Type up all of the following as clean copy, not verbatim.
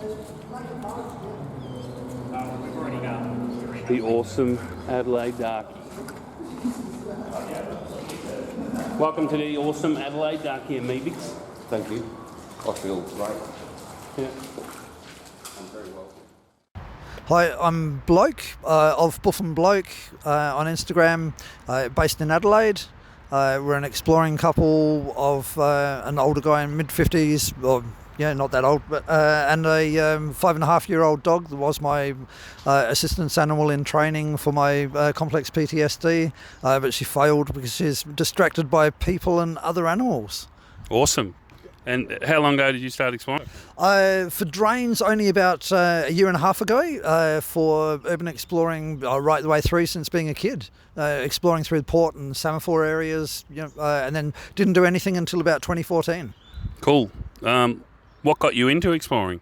We've already got The awesome Adelaide Darkie. Welcome to the awesome Adelaide Darkie and Meebix. Thank you. I feel great. Yeah. I'm very welcome. Hi, I'm Bloke of Boof&Bloke on Instagram, based in Adelaide. We're an exploring couple of an older guy in mid-50s, or not that old, but and a 5.5-year-old dog that was my assistance animal in training for my complex PTSD, but she failed because she's distracted by people and other animals. Awesome. And how long ago did you start exploring? For drains, only about a year and a half ago. For urban exploring, right the way through since being a kid, exploring through the port and semaphore areas, and then didn't do anything until about 2014. Cool. What got you into exploring?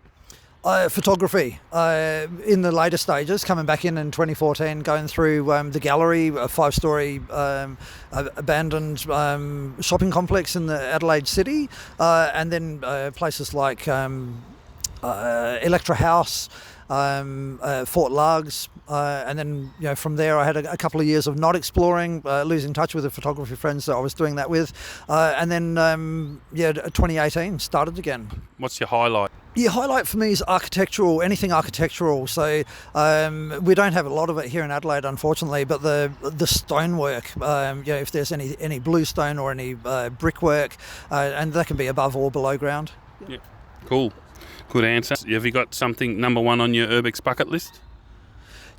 Photography. In the later stages, coming back in 2014, going through the gallery, a 5-storey abandoned shopping complex in the Adelaide city, and then places like Electra House, Fort Largs, and then from there I had a couple of years of not exploring, losing touch with the photography friends that I was doing that with, and then 2018 started again. What's your highlight? Yeah, highlight for me is architectural, anything architectural. So we don't have a lot of it here in Adelaide, unfortunately, but the stonework, if there's any bluestone or any brickwork, and that can be above or below ground. Yeah. Cool. Good answer. Have you got something number one on your Urbex bucket list?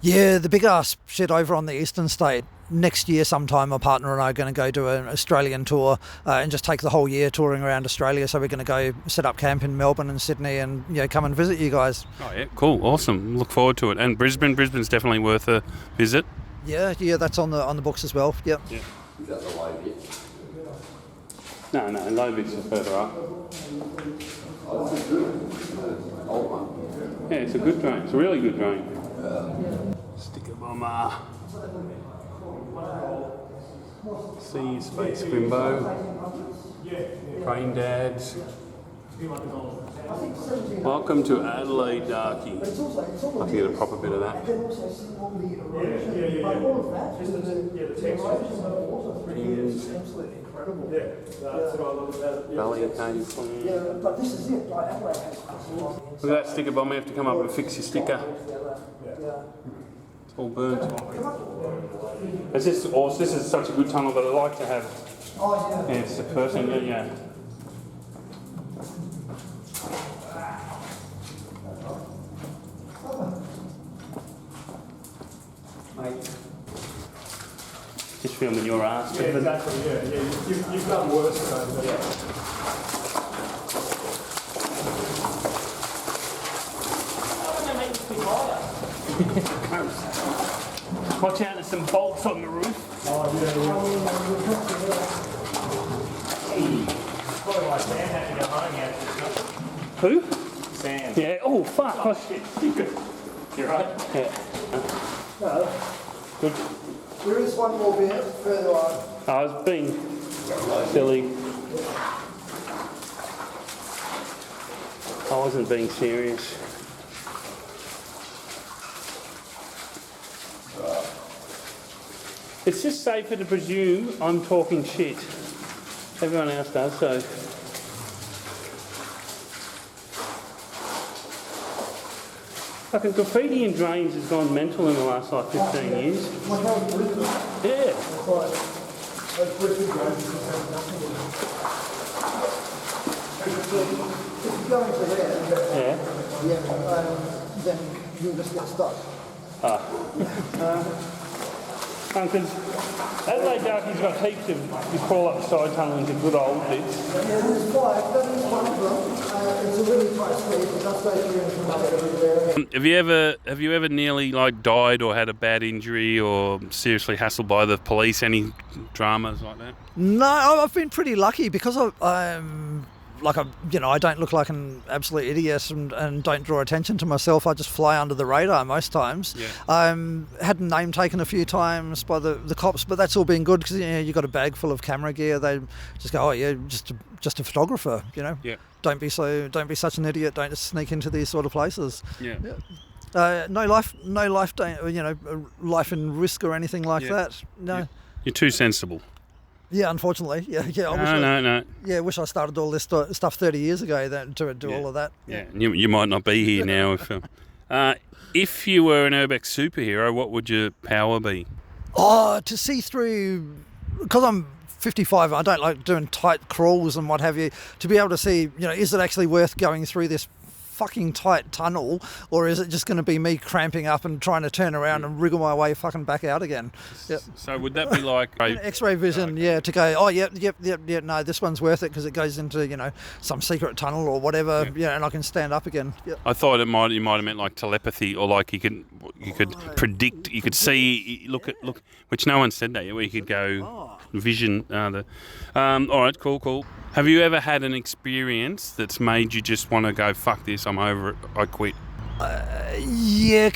Yeah, the big ass shit over on the eastern state. Next year sometime my partner and I are going to go do an Australian tour and just take the whole year touring around Australia. So we're going to go set up camp in Melbourne and Sydney and come and visit you guys. Oh yeah, cool, awesome. Look forward to it. And Brisbane's definitely worth a visit. Yeah, that's on the books as well. Yep. Yeah. Is that the low bit? No, low bits are further up. Oh, this is good. Old one. Yeah, it's a good drain. It's a really good drain. Sticker bomber. Sea Space Grimbo. Crane Dads. Welcome to Adelaide Darkie. I can get a proper bit of that. Pins. Valley CaveClan. Look at that sticker bomb. You have to come up and fix your sticker. It's all burnt. This is such a good tunnel that I like to have. Yeah, it's the person. Yeah. Mate. Just filming your ass. Yeah, exactly, yeah. You've done worse than that. Watch out, there's some bolts on the roof. Oh, yeah. Probably why Sam had to go home, Who? Sam. Yeah, oh fuck. Oh, shit. You're right. Yeah. No, Good. there is one more bit further on. I was being silly. I wasn't being serious. It's just safer to presume I'm talking shit. Everyone else does, so. Fucking graffiti in drains has gone mental in the last 15 years. Yeah. If you go into there, then you'll just get stuck. Because Adelaide Darkie's got heaps of, you crawl up the side tunnel into good old bits. Yeah, there's 5. That is one of them. It's a really tight squeeze. It does go through and come out everywhere. Have you ever nearly died or had a bad injury or seriously hassled by the police? Any dramas like that? No, I've been pretty lucky because I don't look like an absolute idiot and don't draw attention to myself. I just fly under the radar most times. Yeah. Had a name taken a few times by the cops, but that's all been good because you've got a bag full of camera gear. They just go, oh yeah, just a photographer, Yeah. Don't be such an idiot. Don't just sneak into these sort of places. Yeah. No life, life in risk or anything like that. No. Yeah. You're too sensible. Yeah, unfortunately. Yeah. No. Yeah, wish I started all this stuff 30 years ago to do all of that. Yeah. You might not be here now if you were an Urbex superhero, what would your power be? Oh, to see through, because I'm 55, I don't like doing tight crawls and what have you, to be able to see, is it actually worth going through this fucking tight tunnel, or is it just going to be me cramping up and trying to turn around and wriggle my way fucking back out again? Yep. So would that be like X-ray vision? To go, oh yep, no, this one's worth it because it goes into some secret tunnel or whatever, and I can stand up again. Yep. I thought you might have meant like telepathy, or like you could predict, you could see, look, which no one said that yet, where you could go vision. All right, cool. Have you ever had an experience that's made you just want to go, fuck this, I'm over it, I quit? Yeah,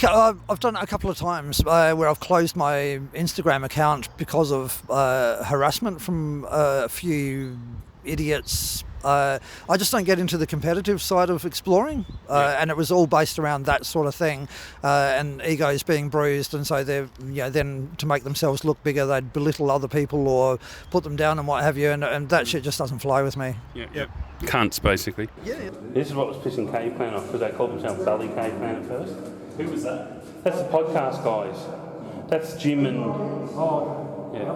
I've done it a couple of times where I've closed my Instagram account because of harassment from a few idiots. I just don't get into the competitive side of exploring, and it was all based around that sort of thing, and egos being bruised, and so they're then to make themselves look bigger, they'd belittle other people or put them down and what have you, and that shit just doesn't fly with me. Yeah. Cunts, basically. Yeah. This is what was pissing CaveClan off, because they called themselves Belly CaveClan at first. Who was that? That's the podcast guys. That's Jim and... Yeah.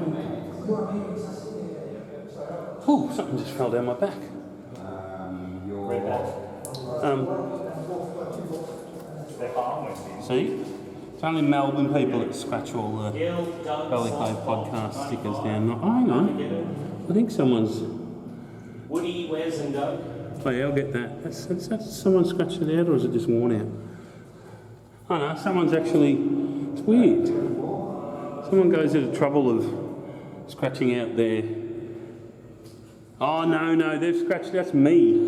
Ooh, something just fell down my back. See? It's only Melbourne people that scratch all the Belly Cave podcast stickers down. Oh, hang on. I think someone's... Woody, Wes and Doug. Oh yeah, I'll get that. That's someone scratched it out, or is it just worn out? Oh no, someone's actually... It's weird. Someone goes to the trouble of scratching out their... Oh no, they've scratched... That's me.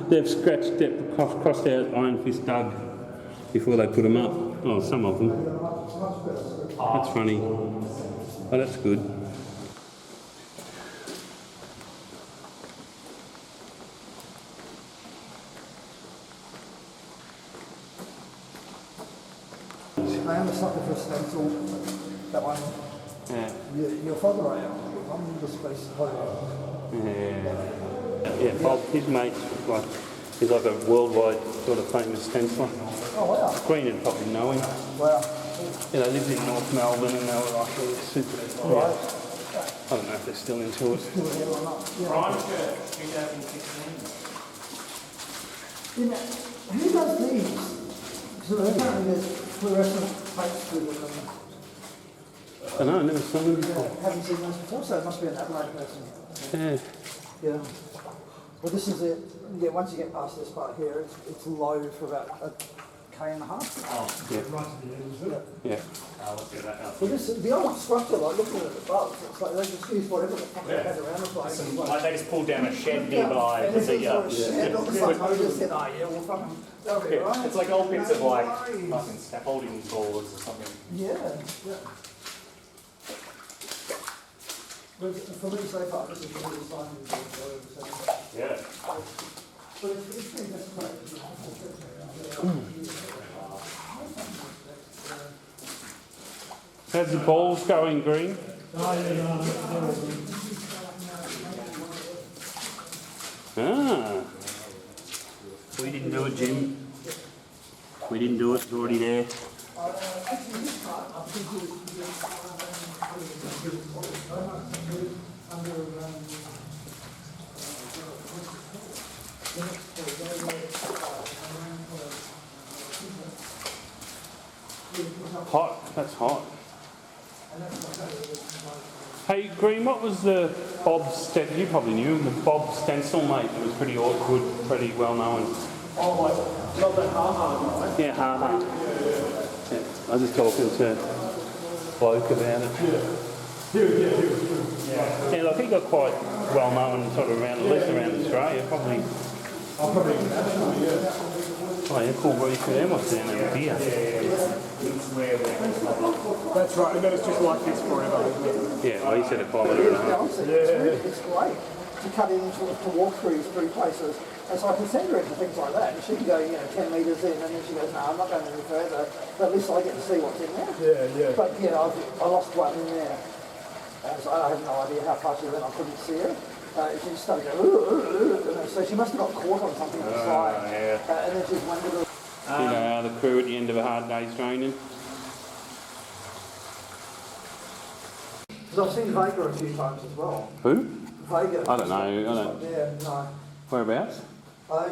They've crossed out Ironfistdoug before they put them up. Oh, some of them. That's funny. Oh, that's good. I am a sucker for stencil. That one. Yeah. Your father, I am. I'm the space holder. Yeah, Bob, his mate, he's like a worldwide sort of famous stenciler. Oh, wow. Green would probably know him. Wow. Yeah, they lived in North Melbourne and they were like super... Right. I don't know if they're still into it. Still here or not. Yeah. Prime shirt, 2016. Who does these? Because apparently there's fluorescent plates with them. I don't know, I've never seen them before. Haven't seen those before, so it must be an Adelaide person. Yeah. Yeah. Well, this is it. Yeah, once you get past this part here, it's low for about a K and a half. Oh, Yeah. Yeah. let's get that out. Well, the old structure, like looking at the above, it's like they just use whatever the fuck they had around the place. Like they just pulled down a shed nearby to see shed on the side. I just said, oh yeah, well fucking, that'll be right. It's like old bits of like fucking scaffolding boards or something. Yeah. But for me so far, this is really exciting. Yeah. But it's been just great. How's the balls going, Green? We didn't do it, Jim. We didn't do it, it's already there. Hot, that's hot. Hey, Green, what was the Bob Stencil? You probably knew him, the Bob Stencil mate that was pretty awkward, pretty well known. Oh, like, not that hard, right? Yeah, hard. Yeah, I was just talking to Bloke about it. Yeah. Yeah, look, he got quite well known sort of around, at least around Australia, probably. Oh, yeah, cool reef for them, what's down over here? That's right, and then it's just like this forever, isn't it? Yeah, well, he said a kilometre and a half. It's great to cut in to walk through places. And so I can send her into things like that, and she can go, 10 metres in, and then she goes, no, I'm not going any further, but at least I get to see what's in there. Yeah. But, I lost one in there. So I have no idea how far she went, I couldn't see her. She just started going, so she must have got caught on something on the side. Yeah. And then she's wondered. The crew at the end of a hard day's training. Because I've seen Vega a few times as well. Who? Vega. I don't know. Yeah, no. Whereabouts?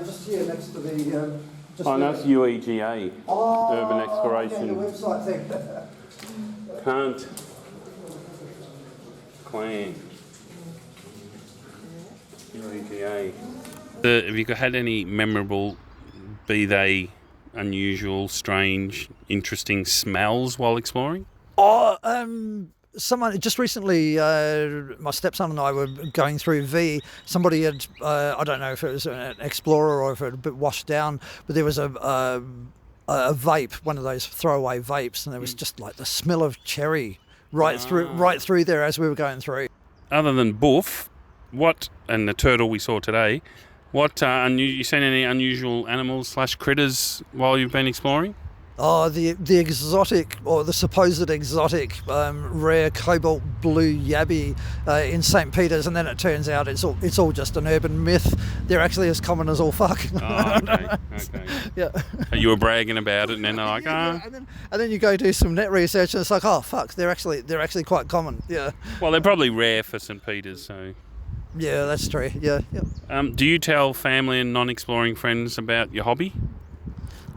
Just here next to the... that's UEGA. Urban Exploration. Okay, the website thing. Can't. Clan. UEGA. Have you had any memorable, be they unusual, strange, interesting smells while exploring? Someone just recently, my stepson and I were going through V. Somebody had, I don't know if it was an explorer or if it had a bit washed down, but there was a vape, one of those throwaway vapes, and there was just like the smell of cherry right through there as we were going through. Other than Boof, and the turtle we saw today, you seen any unusual animals / critters while you've been exploring? Oh, the exotic, or the supposed exotic, rare cobalt blue yabby in St. Peter's, and then it turns out it's all just an urban myth. They're actually as common as all fuck. Oh, okay. Yeah. You were bragging about it, and then they're like, and then you go do some net research, and it's like, oh fuck, they're actually quite common. Yeah. Well, they're probably rare for St. Peter's, so. Yeah, that's true. Yeah. Do you tell family and non-exploring friends about your hobby?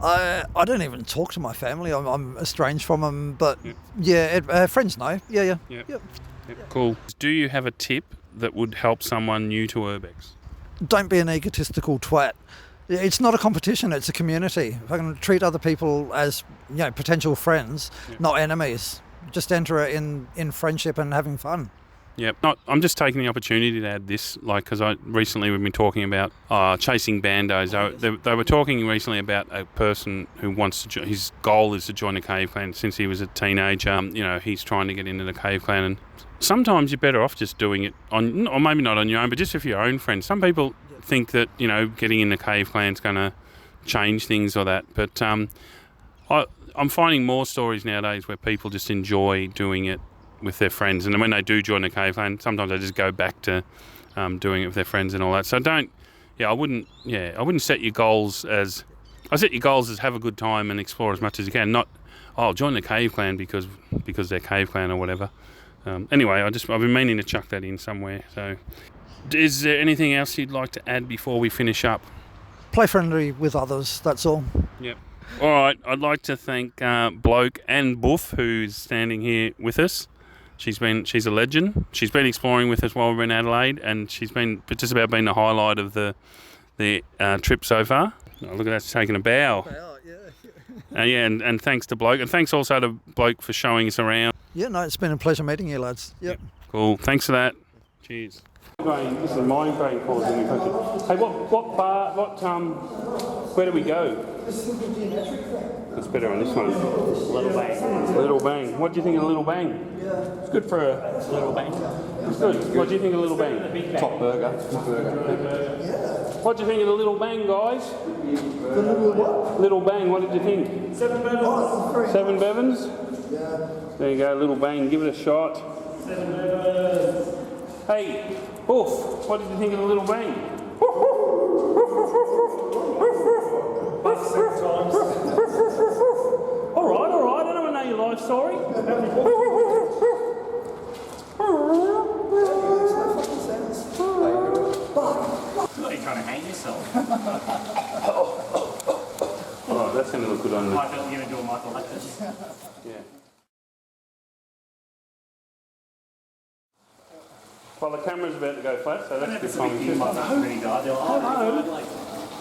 I don't even talk to my family. I'm estranged from them, but friends know. Yeah. Yep. Cool. Do you have a tip that would help someone new to Urbex? Don't be an egotistical twat. It's not a competition, it's a community. If I can treat other people as potential friends, not enemies, just enter it in friendship and having fun. Yep. I'm just taking the opportunity to add this, because recently we've been talking about chasing bandos. They were talking recently about a person who wants to. His goal is to join a CaveClan since he was a teenager. He's trying to get into the CaveClan, and sometimes you're better off just doing it on, or maybe not on your own, but just with your own friends. Some people think that getting in the CaveClan is going to change things or that, but I'm finding more stories nowadays where people just enjoy doing it with their friends, and then when they do join a CaveClan, sometimes they just go back to doing it with their friends and all that. So I wouldn't set your goals as, I set your goals as have a good time and explore as much as you can, not join the CaveClan because they're CaveClan or whatever. Anyway, I've been meaning to chuck that in somewhere. So is there anything else you'd like to add before we finish up? Play friendly with others, that's all. Yep. All right, I'd like to thank Bloke and Boof, who's standing here with us. She's a legend. She's been exploring with us while we're in Adelaide, and she's been just about been the highlight of the trip so far. Oh, look at that, she's taking a bow. And thanks to Bloke, and thanks also to Bloke for showing us around. Yeah, no, it's been a pleasure meeting you, lads. Yep. Cool. Thanks for that. Cheers. This is my brain causing me question. Hey, what bar? Where do we go? It's better on this one. Little bang. Little Bang. What do you think of Little Bang? Yeah. It's good for a Little bang. It's good. What do you think of Little Bang? Top burger. What do you think of the Little Bang, guys? The little what? Little Bang. What did you think? 7 bevels. Oh, 7 Bevins? yeah. There you go, Little Bang. Give it a shot. 7 bevels. Hey, Boof, what did you think of the Little Bang? 7 times. All right. I don't know your life story. You're trying to hang yourself. All right, that's going to look good on the... I thought you were going to do a Michael like this. Yeah. Well, the camera's about to go flat, so that's good timing. Really died. They're like,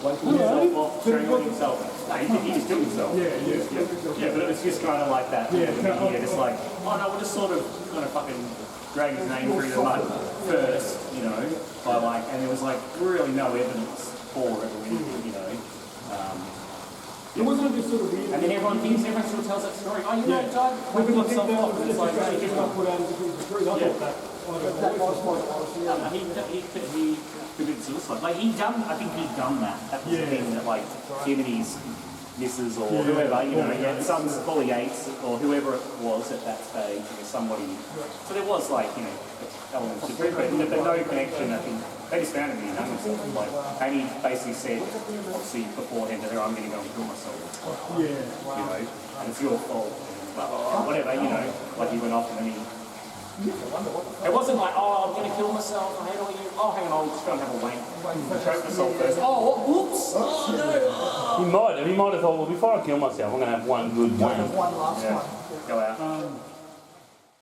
waking himself off, strangling himself. No, he just killed himself. Yeah, but it was just kind of like that. Yeah, just like, oh no, we'll just sort of fucking dragged his name through the mud first, you know, by like, and there was like really no evidence for it or anything, you know. It wasn't just sort of weird. And then everyone still tells that story. Oh, you know, Yeah. died. Well, Wiping I think himself off. And it's like, that no, just got put out as a piece of truth. I thought that. He committed suicide. Like I think he'd done that. That was the thing that like him and his missus or whoever, you know, some Polly Yates or whoever it was at that stage, or somebody. So there was like, you know, elements of truth, but no connection. I think they just found him and he hung himself. Like, and he basically said, obviously beforehand, to her, I'm going to go and kill myself. Yeah. You know, and it's your fault. Whatever, you know, like he went off and then he. It wasn't like, oh, I'm going to kill myself, I hate all you. Oh, hang on, I'll just go and have a wank. Choke myself first. Oh, whoops! Oh, no! He might have thought, well, before I kill myself, I'm going to have one good wank. Yeah, go out.